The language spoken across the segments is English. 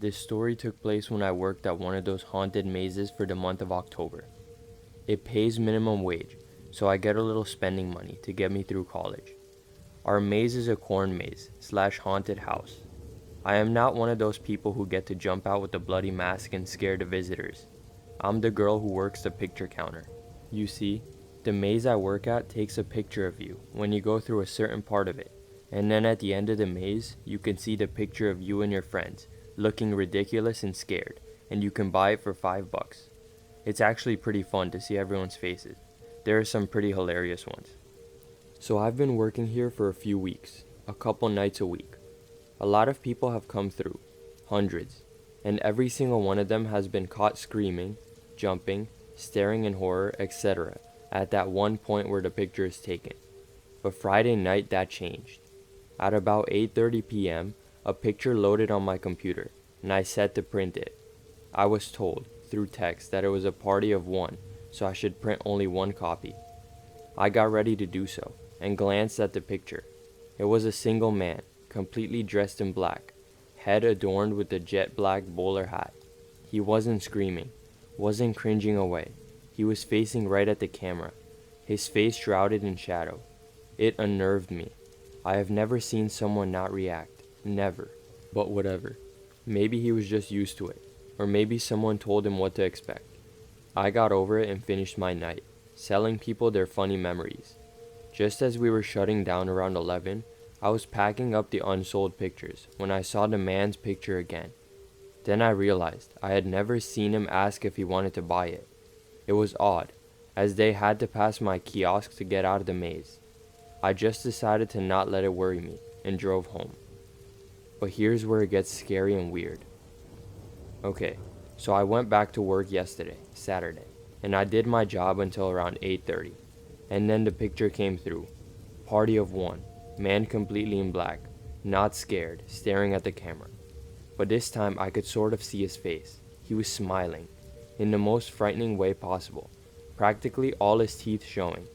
This story took place when I worked at one of those haunted mazes for the month of October. It pays minimum wage, so I get a little spending money to get me through college. Our maze is a corn maze / haunted house. I am not one of those people who get to jump out with a bloody mask and scare the visitors. I'm the girl who works the picture counter. You see, the maze I work at takes a picture of you when you go through a certain part of it, and then at the end of the maze, you can see the picture of you and your friends looking ridiculous and scared, and you can buy it for $5. It's actually pretty fun to see everyone's faces. There are some pretty hilarious ones. So I've been working here for a few weeks, a couple nights a week. A lot of people have come through, hundreds, and every single one of them has been caught screaming, jumping, staring in horror, etc. at that one point where the picture is taken. But Friday night that changed. At about 8:30 p.m., a picture loaded on my computer, and I set to print it. I was told, through text, that it was a party of one, so I should print only one copy. I got ready to do so, and glanced at the picture. It was a single man, completely dressed in black, head adorned with a jet black bowler hat. He wasn't screaming, wasn't cringing away. He was facing right at the camera, his face shrouded in shadow. It unnerved me. I have never seen someone not react. Never. But whatever. Maybe he was just used to it, or maybe someone told him what to expect. I got over it and finished my night, selling people their funny memories. Just as we were shutting down around 11, I was packing up the unsold pictures when I saw the man's picture again. Then I realized I had never seen him ask if he wanted to buy it. It was odd, as they had to pass my kiosk to get out of the maze. I just decided to not let it worry me and drove home. But here's where it gets scary and weird. Okay, so I went back to work yesterday, Saturday, and I did my job until around 8:30. And then the picture came through. Party of one, man completely in black, not scared, staring at the camera. But this time I could sort of see his face. He was smiling, in the most frightening way possible, practically all his teeth showing.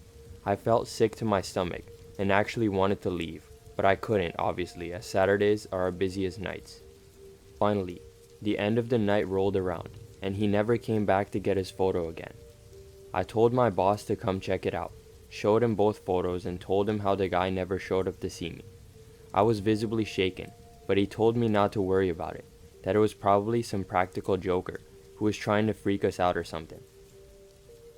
I felt sick to my stomach, and actually wanted to leave, but I couldn't, obviously, as Saturdays are our busiest nights. Finally, the end of the night rolled around, and he never came back to get his photo again. I told my boss to come check it out, showed him both photos, and told him how the guy never showed up to see me. I was visibly shaken, but he told me not to worry about it, that it was probably some practical joker who was trying to freak us out or something.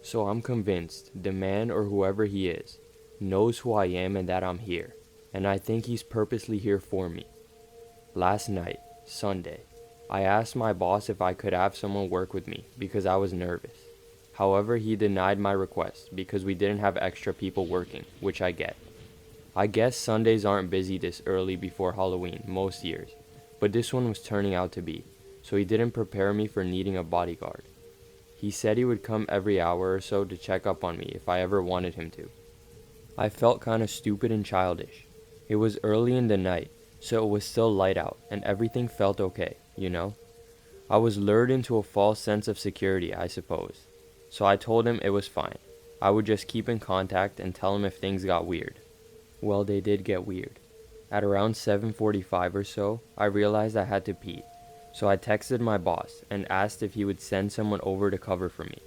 So I'm convinced the man, or whoever he is, knows who I am and that I'm here, and I think he's purposely here for me. Last night, Sunday, I asked my boss if I could have someone work with me because I was nervous. However, he denied my request because we didn't have extra people working, which I get. I guess Sundays aren't busy this early before Halloween most years, but this one was turning out to be, so he didn't prepare me for needing a bodyguard. He said he would come every hour or so to check up on me if I ever wanted him to. I felt kinda stupid and childish. It was early in the night, so it was still light out, and everything felt okay, you know? I was lured into a false sense of security, I suppose. So I told him it was fine. I would just keep in contact and tell him if things got weird. Well, they did get weird. At around 7:45 or so, I realized I had to pee. So I texted my boss and asked if he would send someone over to cover for me.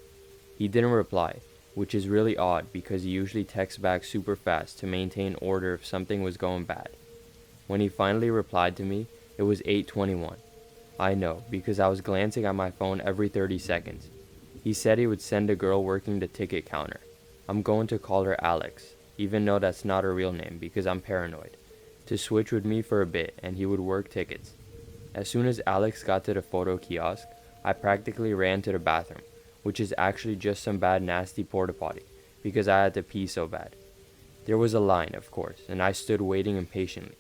He didn't reply, which is really odd because he usually texts back super fast to maintain order if something was going bad. When he finally replied to me, it was 8:21. I know, because I was glancing at my phone every 30 seconds. He said he would send a girl working the ticket counter. I'm going to call her Alex, even though that's not her real name because I'm paranoid, to switch with me for a bit and he would work tickets. As soon as Alex got to the photo kiosk, I practically ran to the bathroom, which is actually just some bad nasty porta potty, because I had to pee so bad. There was a line, of course, and I stood waiting impatiently.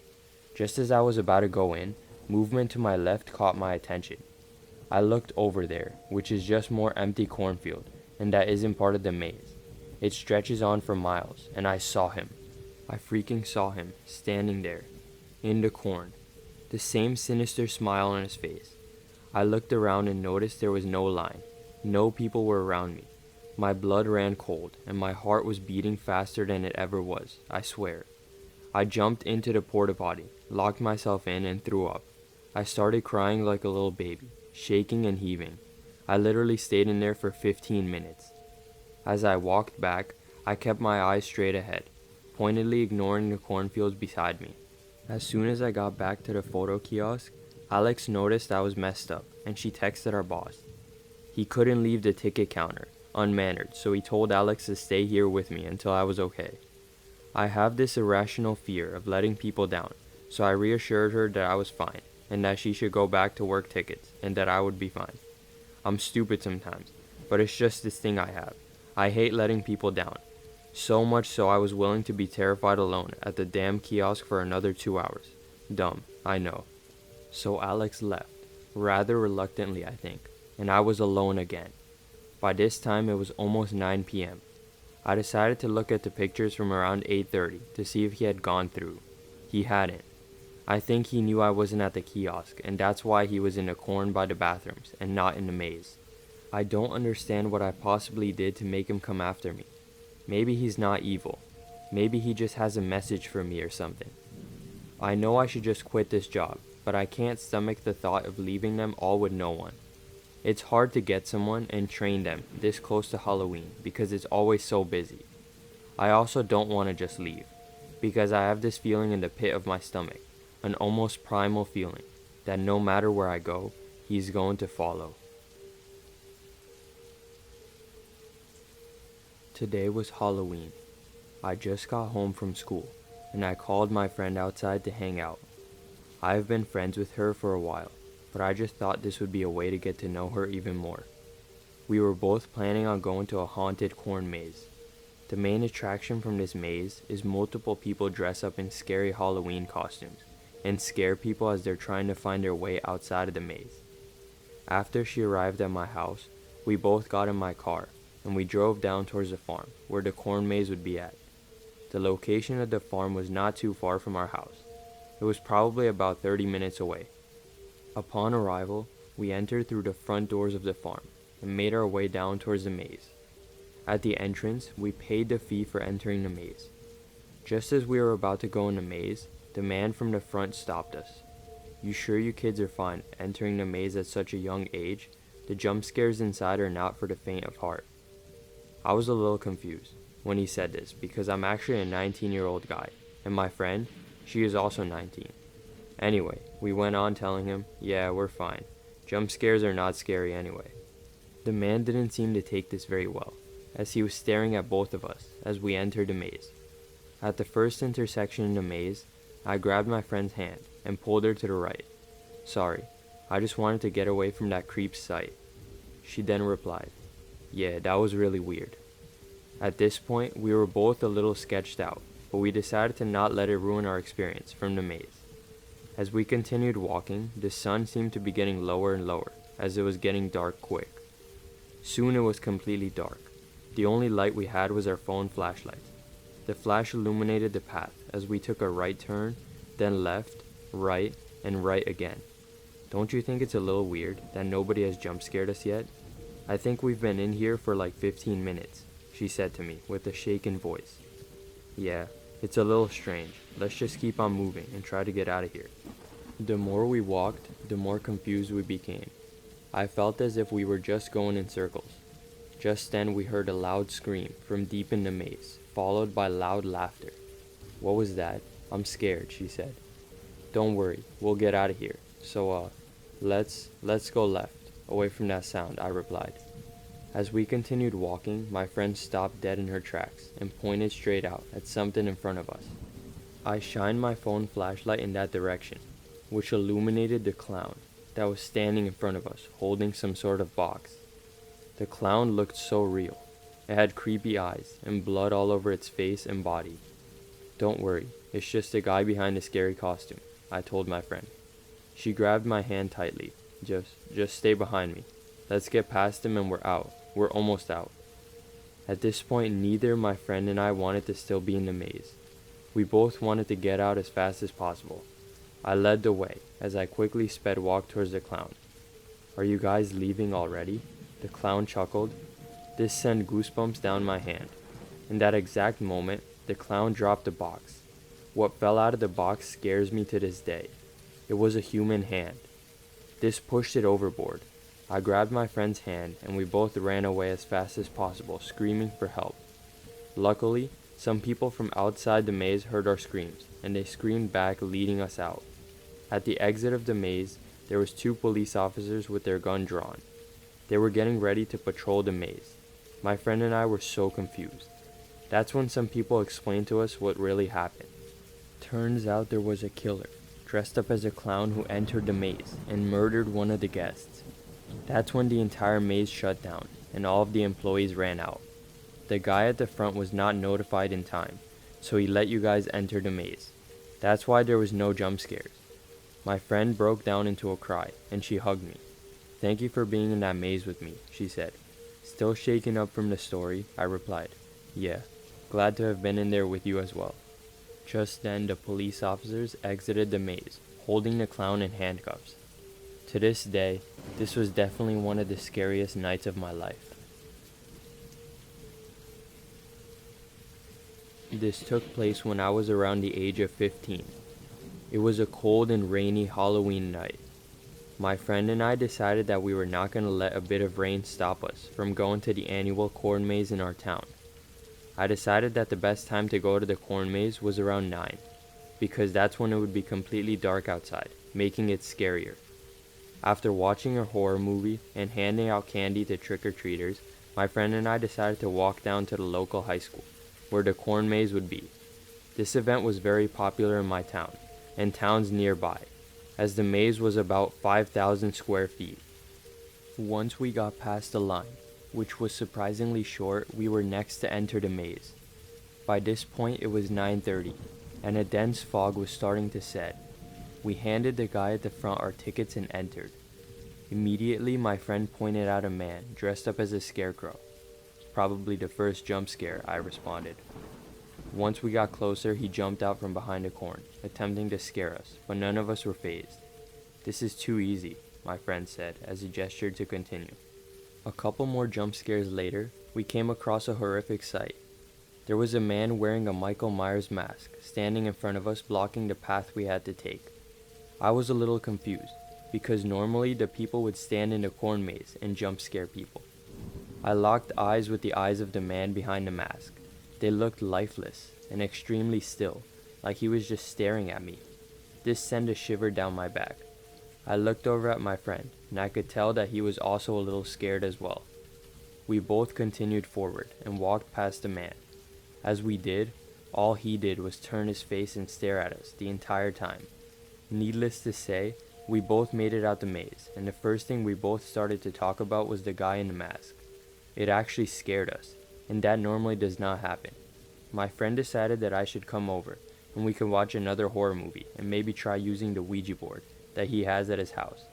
Just as I was about to go in, movement to my left caught my attention. I looked over there, which is just more empty cornfield, and that isn't part of the maze. It stretches on for miles, and I saw him. I freaking saw him, standing there, in the corn, the same sinister smile on his face. I looked around and noticed there was no line. No people were around me. My blood ran cold, and my heart was beating faster than it ever was, I swear. I jumped into the porta potty, locked myself in, and threw up. I started crying like a little baby, shaking and heaving. I literally stayed in there for 15 minutes. As I walked back, I kept my eyes straight ahead, pointedly ignoring the cornfields beside me. As soon as I got back to the photo kiosk, Alex noticed I was messed up, and she texted our boss. He couldn't leave the ticket counter unmannered, so he told Alex to stay here with me until I was okay. I have this irrational fear of letting people down, so I reassured her that I was fine, and that she should go back to work tickets, and that I would be fine. I'm stupid sometimes, but it's just this thing I have. I hate letting people down. So much so I was willing to be terrified alone at the damn kiosk for another 2 hours. Dumb, I know. So Alex left, rather reluctantly I think, and I was alone again. By this time it was almost 9 p.m. I decided to look at the pictures from around 8:30 to see if he had gone through. He hadn't. I think he knew I wasn't at the kiosk, and that's why he was in the corn by the bathrooms and not in the maze. I don't understand what I possibly did to make him come after me. Maybe he's not evil. Maybe he just has a message for me or something. I know I should just quit this job, but I can't stomach the thought of leaving them all with no one. It's hard to get someone and train them this close to Halloween because it's always so busy. I also don't want to just leave, because I have this feeling in the pit of my stomach, an almost primal feeling, that no matter where I go, he's going to follow. Today was Halloween. I just got home from school, and I called my friend outside to hang out. I've been friends with her for a while, but I just thought this would be a way to get to know her even more. We were both planning on going to a haunted corn maze. The main attraction from this maze is multiple people dress up in scary Halloween costumes and scare people as they're trying to find their way outside of the maze. After she arrived at my house, we both got in my car and we drove down towards the farm where the corn maze would be at. The location of the farm was not too far from our house. It was probably about 30 minutes away. Upon arrival, we entered through the front doors of the farm and made our way down towards the maze. At the entrance, we paid the fee for entering the maze. Just as we were about to go in the maze, the man from the front stopped us. "You sure you kids are fine entering the maze at such a young age? The jump scares inside are not for the faint of heart." I was a little confused when he said this because I'm actually a 19-year-old guy, and my friend, she is also 19. Anyway, we went on telling him, yeah, we're fine. Jump scares are not scary anyway. The man didn't seem to take this very well, as he was staring at both of us as we entered the maze. At the first intersection in the maze, I grabbed my friend's hand and pulled her to the right. "Sorry, I just wanted to get away from that creep's sight." She then replied, "Yeah, that was really weird." At this point, we were both a little sketched out, but we decided to not let it ruin our experience from the maze. As we continued walking, the sun seemed to be getting lower and lower as it was getting dark quick. Soon it was completely dark. The only light we had was our phone flashlights. The flash illuminated the path as we took a right turn, then left, right, and right again. Don't you think it's a little weird that nobody has jump scared us yet? "I think we've been in here for like 15 minutes, she said to me with a shaken voice. "Yeah, it's a little strange. Let's just keep on moving and try to get out of here." The more we walked, the more confused we became. I felt as if we were just going in circles. Just then we heard a loud scream from deep in the maze, followed by loud laughter. "What was that? I'm scared," she said. "Don't worry, we'll get out of here. So, let's go left, away from that sound," I replied. As we continued walking, my friend stopped dead in her tracks and pointed straight out at something in front of us. I shined my phone flashlight in that direction, which illuminated the clown that was standing in front of us, holding some sort of box. The clown looked so real. It had creepy eyes and blood all over its face and body. "Don't worry, it's just the guy behind the scary costume," I told my friend. She grabbed my hand tightly. Just stay behind me. Let's get past him and we're out. We're almost out." At this point, neither my friend and I wanted to still be in the maze. We both wanted to get out as fast as possible. I led the way as I quickly sped walk towards the clown. "Are you guys leaving already?" The clown chuckled. This sent goosebumps down my hand. In that exact moment, the clown dropped the box. What fell out of the box scares me to this day. It was a human hand, This pushed it overboard. I grabbed my friend's hand and we both ran away as fast as possible, screaming for help. Luckily, some people from outside the maze heard our screams, and they screamed back, leading us out. At the exit of the maze, there was 2 police officers with their gun drawn. They were getting ready to patrol the maze. My friend and I were so confused. That's when some people explained to us what really happened. Turns out there was a killer, dressed up as a clown, who entered the maze and murdered one of the guests. That's when the entire maze shut down, and all of the employees ran out. The guy at the front was not notified in time, so he let you guys enter the maze. That's why there was no jump scares. My friend broke down into a cry, and she hugged me. "Thank you for being in that maze with me," she said. Still shaken up from the story, I replied, "Yeah, glad to have been in there with you as well." Just then, the police officers exited the maze, holding the clown in handcuffs. To this day, this was definitely one of the scariest nights of my life. This took place when I was around the age of 15. It was a cold and rainy Halloween night. My friend and I decided that we were not going to let a bit of rain stop us from going to the annual corn maze in our town. I decided that the best time to go to the corn maze was around 9, because that's when it would be completely dark outside, making it scarier. After watching a horror movie and handing out candy to trick-or-treaters, my friend and I decided to walk down to the local high school, where the corn maze would be. This event was very popular in my town, and towns nearby, as the maze was about 5,000 square feet. Once we got past the line, which was surprisingly short, we were next to enter the maze. By this point it was 9:30, and a dense fog was starting to set. We handed the guy at the front our tickets and entered. Immediately my friend pointed out a man dressed up as a scarecrow. "Probably the first jump scare," I responded. Once we got closer, he jumped out from behind a corn, attempting to scare us, but none of us were fazed. "This is too easy," my friend said as he gestured to continue. A couple more jump scares later, we came across a horrific sight. There was a man wearing a Michael Myers mask, standing in front of us, blocking the path we had to take. I was a little confused, because normally the people would stand in the corn maze and jump scare people. I locked eyes with the eyes of the man behind the mask. They looked lifeless and extremely still, like he was just staring at me. This sent a shiver down my back. I looked over at my friend, and I could tell that he was also a little scared as well. We both continued forward and walked past the man. As we did, all he did was turn his face and stare at us the entire time. Needless to say, we both made it out the maze, and the first thing we both started to talk about was the guy in the mask. It actually scared us, and that normally does not happen. My friend decided that I should come over, and we could watch another horror movie and maybe try using the Ouija board that he has at his house.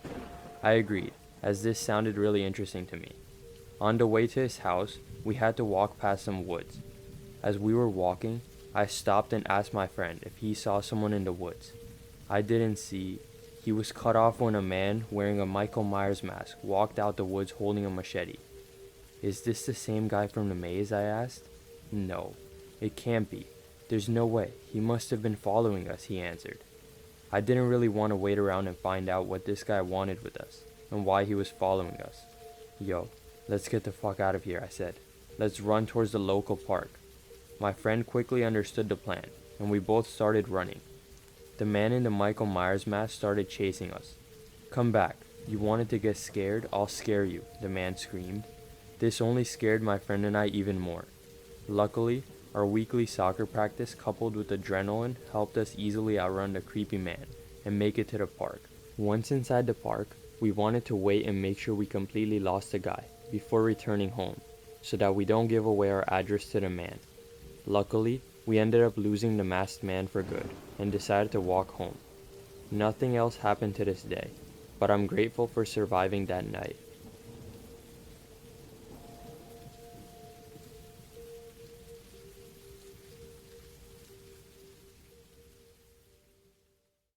I agreed, as this sounded really interesting to me. On the way to his house, we had to walk past some woods. As we were walking, I stopped and asked my friend if he saw someone in the woods. I didn't see. He was cut off when a man wearing a Michael Myers mask walked out the woods holding a machete. "Is this the same guy from the maze?" I asked. "No, it can't be. There's no way. He must have been following us," he answered. I didn't really want to wait around and find out what this guy wanted with us, and why he was following us. "Yo, let's get the fuck out of here," I said. "Let's run towards the local park." My friend quickly understood the plan, and we both started running. The man in the Michael Myers mask started chasing us. "Come back. You wanted to get scared? I'll scare you," the man screamed. This only scared my friend and I even more. Luckily, our weekly soccer practice coupled with adrenaline helped us easily outrun the creepy man and make it to the park. Once inside the park, we wanted to wait and make sure we completely lost the guy before returning home, so that we don't give away our address to the man. Luckily, we ended up losing the masked man for good and decided to walk home. Nothing else happened to this day, but I'm grateful for surviving that night.